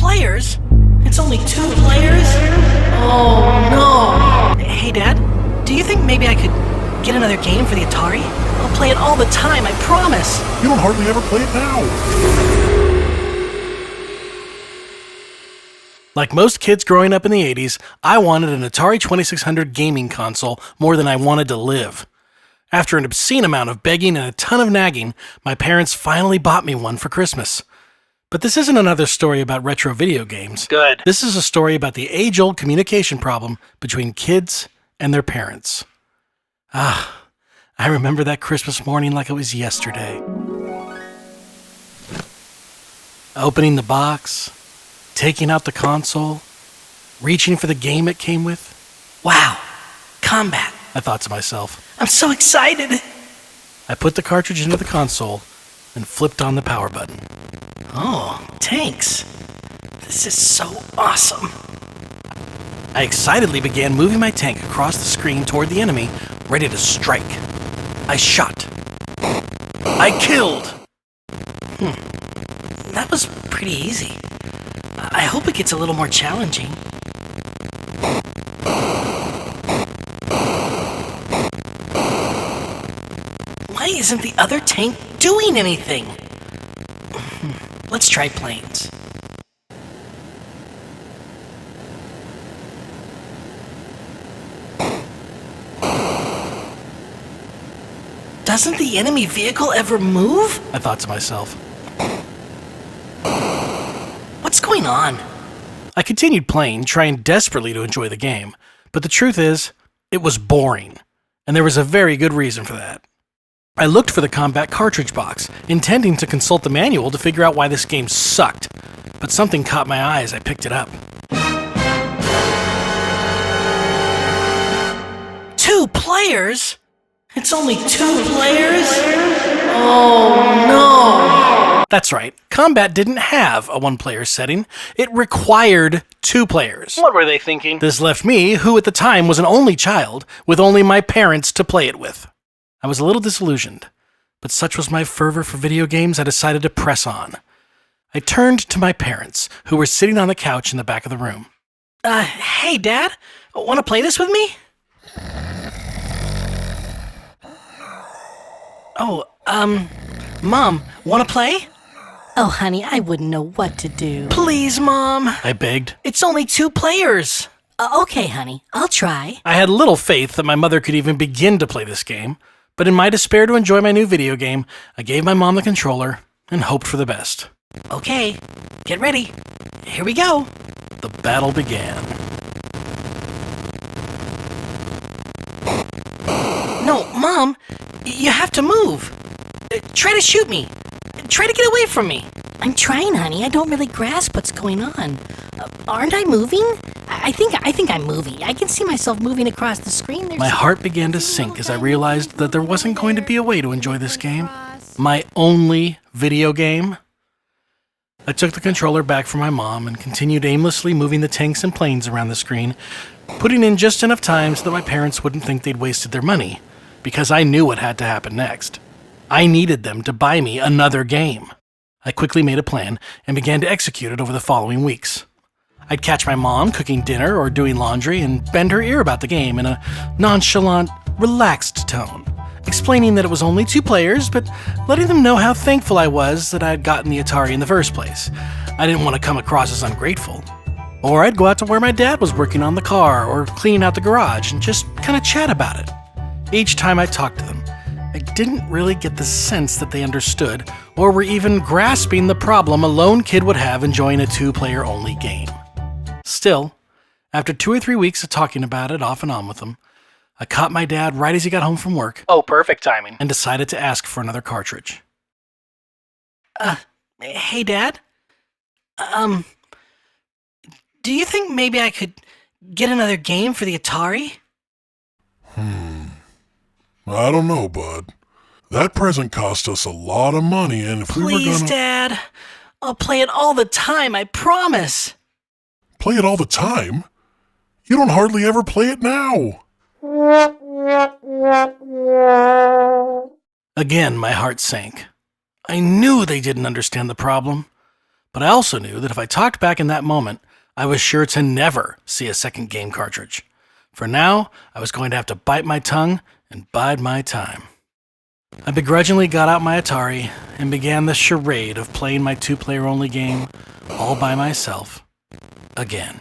players? It's only 2 players? Oh no! Hey Dad, do you think maybe I could get another game for the Atari? I'll play it all the time, I promise. You don't hardly ever play it now. Like most kids growing up in the 80s, I wanted an Atari 2600 gaming console more than I wanted to live. After an obscene amount of begging and a ton of nagging, my parents finally bought me one for Christmas. But this isn't another story about retro video games. Good. This is a story about the age-old communication problem between kids and their parents. I remember that Christmas morning like it was yesterday. Opening the box, taking out the console, reaching for the game it came with. Wow, combat. I thought to myself. I'm so excited. I put the cartridge into the console and flipped on the power button. Oh, tanks. This is so awesome. I excitedly began moving my tank across the screen toward the enemy, ready to strike. I shot. I killed. That was pretty easy. I hope it gets a little more challenging. Why isn't the other tank doing anything? Let's try planes. Doesn't the enemy vehicle ever move? I thought to myself. What's going on? I continued playing, trying desperately to enjoy the game, but the truth is, it was boring, and there was a very good reason for that. I looked for the combat cartridge box, intending to consult the manual to figure out why this game sucked, but something caught my eye as I picked it up. 2 players? It's only 2 players? Oh no! That's right, combat didn't have a 1-player setting, it required 2 players. What were they thinking? This left me, who at the time was an only child, with only my parents to play it with. I was a little disillusioned, but such was my fervor for video games I decided to press on. I turned to my parents, who were sitting on the couch in the back of the room. Hey Dad, wanna play this with me? Oh, Mom, wanna play? Oh, honey, I wouldn't know what to do. Please, Mom. I begged. It's only 2 players. Okay, honey, I'll try. I had little faith that my mother could even begin to play this game, but in my despair to enjoy my new video game, I gave my mom the controller and hoped for the best. Okay, get ready. Here we go. The battle began. No, Mom, you have to move. Try to shoot me. Try to get away from me. I'm trying, honey. I don't really grasp what's going on. Aren't I moving? I think I'm moving. I can see myself moving across the screen. My heart began to sink as I realized that there wasn't going to be a way to enjoy this game. My only video game. I took the controller back from my mom and continued aimlessly moving the tanks and planes around the screen, putting in just enough time so that my parents wouldn't think they'd wasted their money, because I knew what had to happen next. I needed them to buy me another game. I quickly made a plan and began to execute it over the following weeks. I'd catch my mom cooking dinner or doing laundry and bend her ear about the game in a nonchalant, relaxed tone, explaining that it was only 2 players, but letting them know how thankful I was that I had gotten the Atari in the first place. I didn't want to come across as ungrateful. Or I'd go out to where my dad was working on the car or cleaning out the garage and just kind of chat about it. Each time I talked to them, I didn't really get the sense that they understood or were even grasping the problem a lone kid would have enjoying a 2-player only game. Still, after 2 or 3 weeks of talking about it off and on with them, I caught my dad right as he got home from work. Oh, perfect timing. And decided to ask for another cartridge. Hey Dad? Do you think maybe I could get another game for the Atari? I don't know, bud. That present cost us a lot of money, and if we were Please, gonna... Dad. I'll play it all the time, I promise. Play it all the time? You don't hardly ever play it now. Again, my heart sank. I knew they didn't understand the problem, But I also knew that if I talked back in that moment, I was sure to never see a second game cartridge. For now, I was going to have to bite my tongue and bide my time. I begrudgingly got out my Atari and began the charade of playing my 2-player only game all by myself again.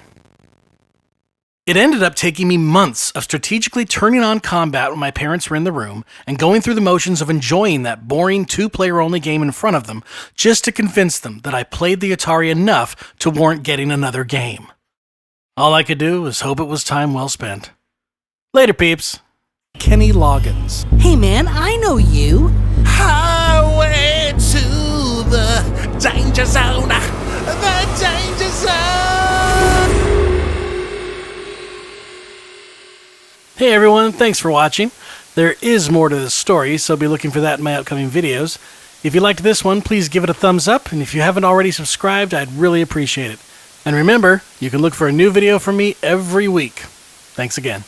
It ended up taking me months of strategically turning on combat when my parents were in the room and going through the motions of enjoying that boring 2-player only game in front of them just to convince them that I played the Atari enough to warrant getting another game. All I could do was hope it was time well spent. Later, peeps. Kenny Loggins. Hey man, I know you. Highway to the danger zone. The danger zone. Hey everyone, thanks for watching. There is more to this story, so be looking for that in my upcoming videos. If you liked this one, please give it a thumbs up, and if you haven't already subscribed, I'd really appreciate it. And remember, you can look for a new video from me every week. Thanks again.